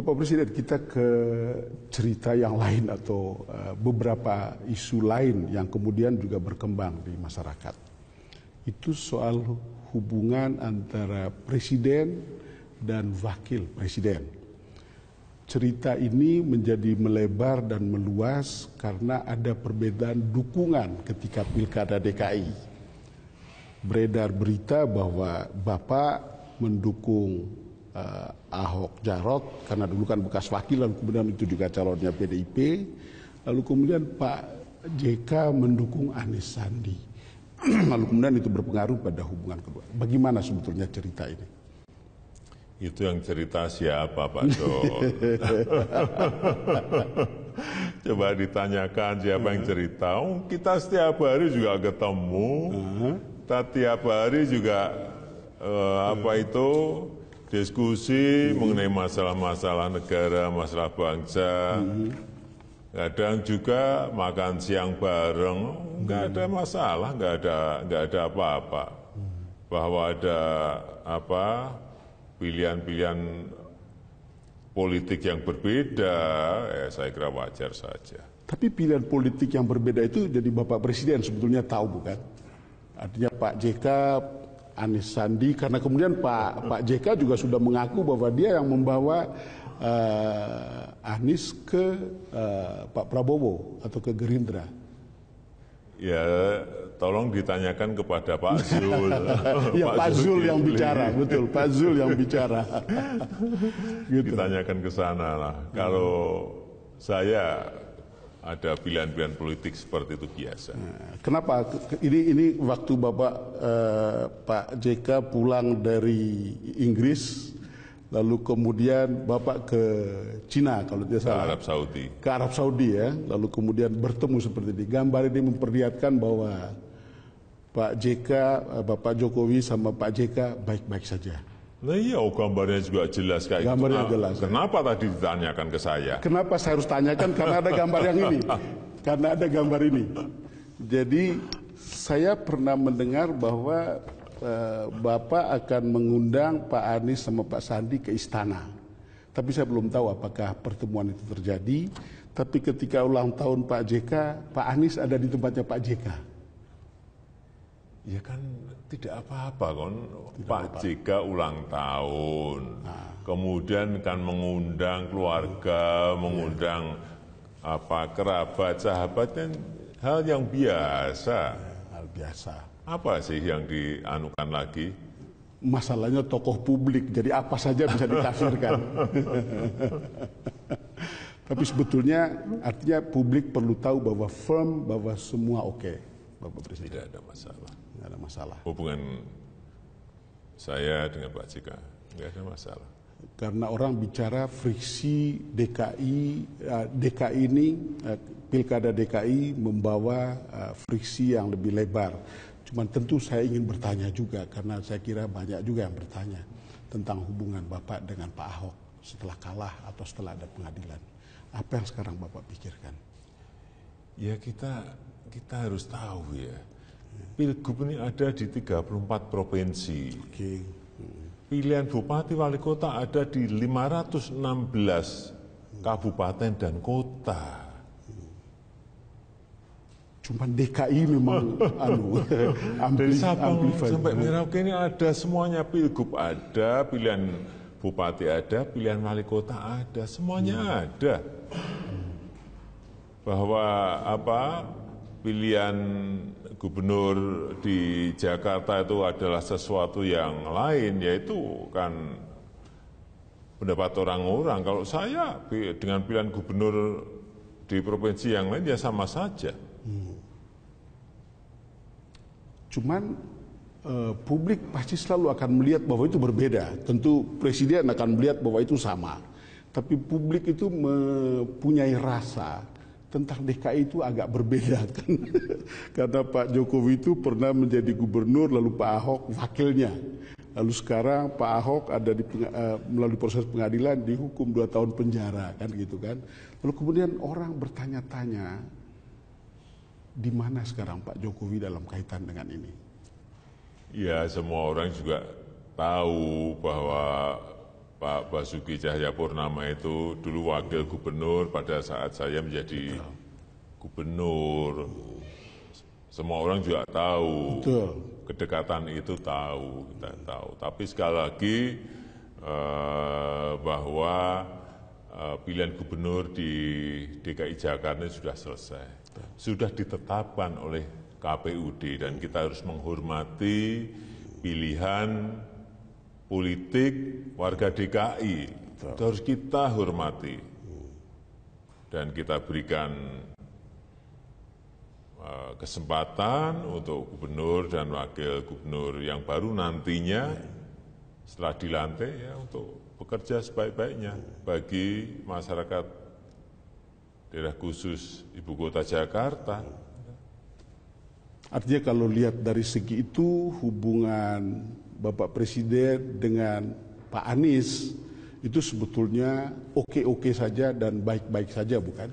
Bapak Presiden, kita ke cerita yang lain atau beberapa isu lain yang kemudian juga berkembang di masyarakat. Itu soal hubungan antara Presiden dan Wakil Presiden. Cerita ini menjadi melebar dan meluas karena ada perbedaan dukungan ketika Pilkada DKI. Beredar berita bahwa Bapak mendukung Ahok Jarot karena dulu kan bekas wakil, lalu kemudian itu juga calonnya PDIP, lalu kemudian Pak JK mendukung Anies Sandi, lalu kemudian itu berpengaruh pada hubungan kedua. Bagaimana sebetulnya cerita ini? Itu yang cerita siapa, Pak Dor? Coba ditanyakan siapa yang cerita. Oh, kita setiap hari juga ketemu, kita tiap hari juga diskusi mengenai masalah-masalah negara, masalah bangsa. Kadang juga makan siang bareng, nggak ada masalah, nggak ada apa-apa. Bahwa ada pilihan-pilihan politik yang berbeda, saya kira wajar saja. Tapi pilihan politik yang berbeda itu jadi Bapak Presiden sebetulnya tahu, bukan? Artinya Pak JK, Anies Sandi, karena kemudian Pak JK juga sudah mengaku bahwa dia yang membawa Anies ke Pak Prabowo atau ke Gerindra. Ya, tolong ditanyakan kepada Pak Zul. Ya, Pak Zul yang bicara, betul, Pak Zul yang bicara. Gitu. Ditanyakan ke sana lah. Kalau saya ada pilihan-pilihan politik seperti itu biasa. Kenapa? Ini waktu Bapak Pak JK pulang dari Inggris, lalu kemudian Bapak ke Cina kalau tidak salah. Ke Arab Saudi. Ke Arab Saudi ya, lalu kemudian bertemu seperti ini. Gambar ini memperlihatkan bahwa Pak JK, Bapak Jokowi sama Pak JK baik-baik saja. Nah iya, gambarnya juga jelas kayak gambarnya gitu. Jelas. Kenapa tadi ditanyakan ke saya? Kenapa saya harus tanyakan? Karena ada gambar yang ini. Karena ada gambar ini. Jadi saya pernah mendengar bahwa Bapak akan mengundang Pak Anies sama Pak Sandi ke istana. Tapi saya belum tahu apakah pertemuan itu terjadi. Tapi ketika ulang tahun Pak JK, Pak Anies ada di tempatnya Pak JK. Ya kan tidak apa-apa kan, Pak JK ulang tahun, kemudian kan mengundang keluarga, mengundang kerabat, sahabat, kan hal yang biasa. Hal biasa. Apa sih yang dianukan lagi? Masalahnya tokoh publik, jadi apa saja bisa ditafsirkan. Tapi sebetulnya artinya publik perlu tahu bahwa firm, bahwa semua oke. Bapak Presiden. Tidak ada masalah. Tidak ada masalah. Hubungan saya dengan Pak JK tidak ada masalah. Karena orang bicara friksi DKI ini, Pilkada DKI membawa friksi yang lebih lebar. Cuman tentu saya ingin bertanya juga, karena saya kira banyak juga yang bertanya tentang hubungan Bapak dengan Pak Ahok setelah kalah atau setelah ada pengadilan. Apa yang sekarang Bapak pikirkan? Ya kita harus tahu ya, Pilgub ini ada di 34 provinsi. Okay. Pilihan bupati wali kota ada di 516 kabupaten dan kota. Cuman DKI memang dari Sabang sampai Merauke ini ada semuanya, Pilgub ada, pilihan bupati ada, pilihan wali kota ada, semuanya ada. Bahwa pilihan gubernur di Jakarta itu adalah sesuatu yang lain, yaitu kan pendapat orang-orang. Kalau saya dengan pilihan gubernur di provinsi yang lain ya sama saja. Cuman publik pasti selalu akan melihat bahwa itu berbeda. Tentu presiden akan melihat bahwa itu sama. Tapi publik itu mempunyai rasa tentang DKI itu agak berbeda kan. Karena Pak Jokowi itu pernah menjadi gubernur, lalu Pak Ahok wakilnya. Lalu sekarang Pak Ahok ada melalui proses pengadilan dihukum 2 tahun penjara kan gitu kan. Lalu kemudian orang bertanya-tanya, di mana sekarang Pak Jokowi dalam kaitan dengan ini? Ya, semua orang juga tahu bahwa Pak Basuki Cahayapurnama itu dulu wakil gubernur pada saat saya menjadi gubernur. Semua orang juga tahu, Betul. kedekatan itu tahu, kita tahu. Tapi sekali lagi bahwa pilihan gubernur di DKI Jakarta sudah selesai, sudah ditetapkan oleh KPUD dan kita harus menghormati pilihan politik warga DKI. Itu harus kita hormati dan kita berikan kesempatan untuk gubernur dan wakil gubernur yang baru nantinya setelah dilantik ya untuk bekerja sebaik-baiknya bagi masyarakat daerah khusus Ibu Kota Jakarta. Artinya kalau lihat dari segi itu hubungan Bapak Presiden dengan Pak Anies itu sebetulnya oke-oke saja dan baik-baik saja, bukan?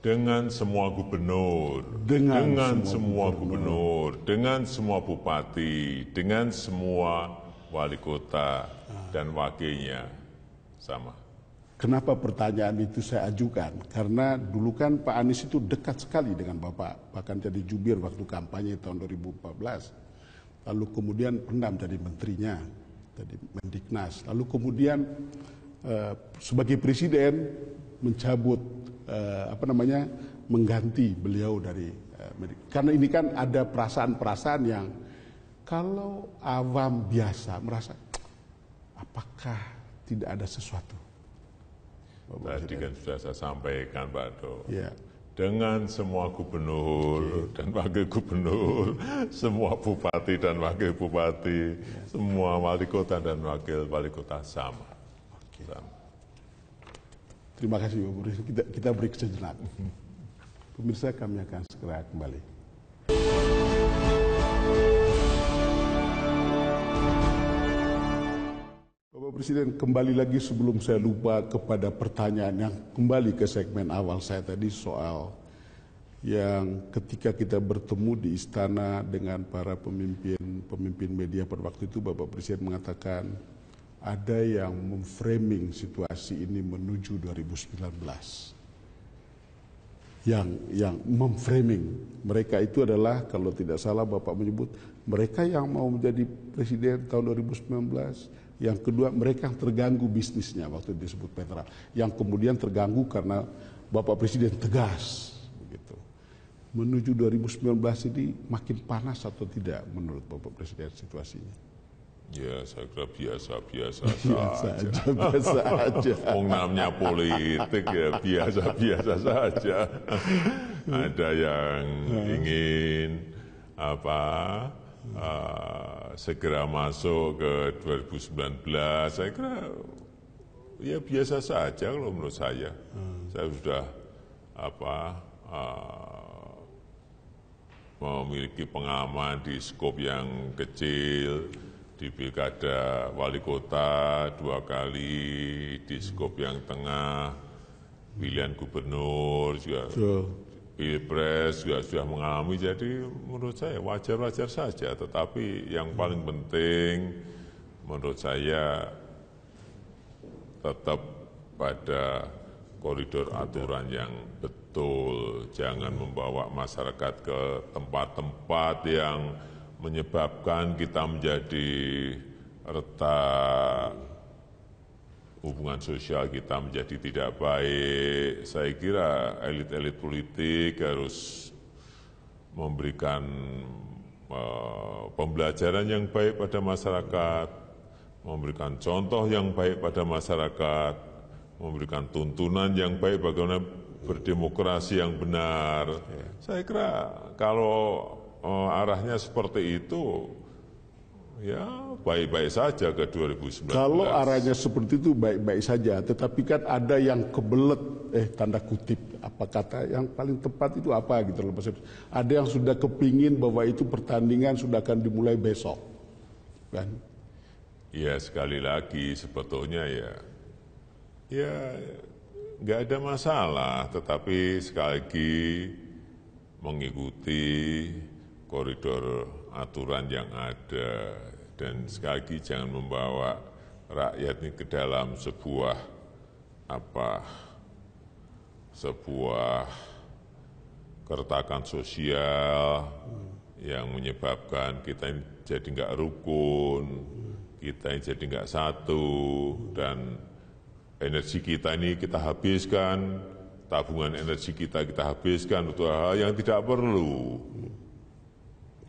Dengan semua gubernur, dengan semua gubernur, dengan semua bupati, dengan semua wali kota dan wakilnya sama. Kenapa pertanyaan itu saya ajukan? Karena dulu kan Pak Anies itu dekat sekali dengan Bapak, bahkan jadi jubir waktu kampanye tahun 2014. Lalu kemudian pernah menjadi menterinya, jadi Mendiknas. Lalu kemudian sebagai presiden mencabut mengganti beliau dari karena ini kan ada perasaan-perasaan yang kalau awam biasa merasa apakah tidak ada sesuatu. Tadi kan sudah saya sampaikan Pak Do. Ya. Dengan semua gubernur dan wakil gubernur, semua bupati dan wakil bupati, semua wali kota dan wakil wali kota sama. Sama. Terima kasih Bapak Presiden. Kita break sejenak. Pemirsa, kami akan segera kembali. Bapak Presiden, kembali lagi sebelum saya lupa kepada pertanyaan yang kembali ke segmen awal saya tadi soal yang ketika kita bertemu di istana dengan para pemimpin media pada waktu itu Bapak Presiden mengatakan ada yang memframing situasi ini menuju 2019. Yang memframing mereka itu adalah kalau tidak salah Bapak menyebut mereka yang mau menjadi presiden tahun 2019. Yang kedua mereka yang terganggu bisnisnya waktu disebut Petra. Yang kemudian terganggu karena Bapak Presiden tegas. Begitu. Menuju 2019 ini makin panas atau tidak menurut Bapak Presiden situasinya? Ya, saya kira biasa-biasa saja. Namanya politik ya biasa-biasa saja. Ada yang ingin segera masuk ke 2019. Saya kira ya biasa saja kalau menurut saya. Saya sudah memiliki pengalaman di skop yang kecil. Di pilkada wali kota 2 kali, di skop yang tengah, pilihan gubernur juga, pilpres juga sudah mengalami. Jadi menurut saya wajar-wajar saja. Tetapi yang paling penting menurut saya tetap pada koridor aturan yang betul. Jangan membawa masyarakat ke tempat-tempat yang menyebabkan kita menjadi retak, hubungan sosial kita menjadi tidak baik. Saya kira elit-elit politik harus memberikan pembelajaran yang baik pada masyarakat, memberikan contoh yang baik pada masyarakat, memberikan tuntunan yang baik bagaimana berdemokrasi yang benar. Saya kira kalau arahnya seperti itu, ya baik-baik saja ke 2019. Kalau arahnya seperti itu baik-baik saja, tetapi kan ada yang kebelet, tanda kutip, apa kata yang paling tepat itu apa gitu loh. Ada yang sudah kepingin bahwa itu pertandingan sudah akan dimulai besok, kan? Ya sekali lagi sebetulnya ya nggak ada masalah, tetapi sekali lagi mengikuti koridor aturan yang ada dan sekali lagi jangan membawa rakyat ini ke dalam sebuah keretakan sosial yang menyebabkan kita ini jadi nggak rukun, kita ini jadi nggak satu, dan energi kita ini kita habiskan, tabungan energi kita habiskan untuk hal yang tidak perlu.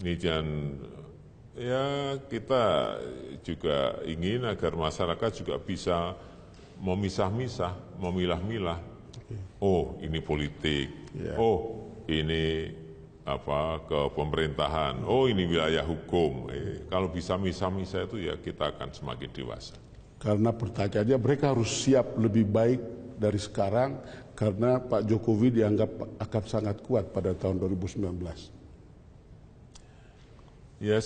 Ini jangan, ya kita juga ingin agar masyarakat juga bisa memisah-misah, memilah-milah. Oh, ini politik. Oh, ini ke pemerintahan. Oh, ini wilayah hukum. Kalau bisa misah-misah itu ya kita akan semakin dewasa. Karena pertanyaannya mereka harus siap lebih baik dari sekarang karena Pak Jokowi dianggap akan sangat kuat pada tahun 2019. Ya,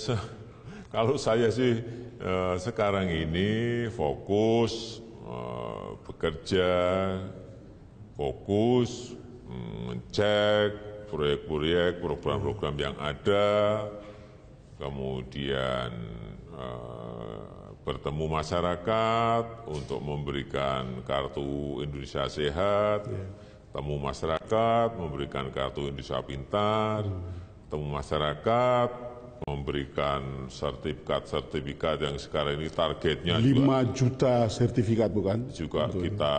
kalau saya sih sekarang ini fokus bekerja, fokus mengecek proyek-proyek, program-program yang ada, kemudian bertemu masyarakat untuk memberikan kartu Indonesia Sehat, temu masyarakat, memberikan kartu Indonesia Pintar, temu masyarakat, memberikan sertifikat yang sekarang ini targetnya 5 juta sertifikat bukan? Juga kita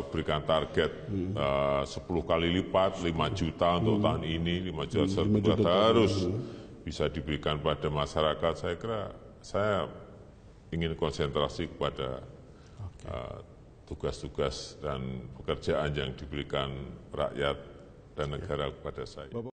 berikan target 10 kali lipat, 5 juta untuk tahun ini, 5 juta sertifikat harus bisa diberikan pada masyarakat. Saya kira saya ingin konsentrasi kepada tugas-tugas dan pekerjaan yang diberikan rakyat dan negara kepada saya.